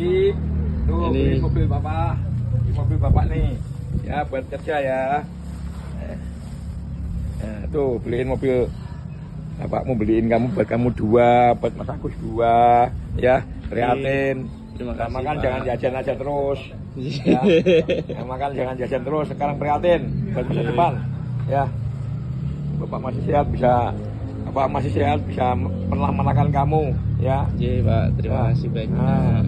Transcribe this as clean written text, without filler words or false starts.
Jadi tuh beli mobil bapak, mobil bapak nih, ya buat kerja ya. Nah, tuh beliin mobil. Bapakmu beliin kamu buat kamu 2, buat Mas Agus 2, ya prihatin. Terima kasih, makan Pak. jangan jajan aja terus. Ya. Makan jangan jajan terus. Sekarang prihatin buat masa depan. Ya. Bapak masih sehat bisa menyelamatkan kamu. Ya. Iya Pak, terima kasih banyak. Nah,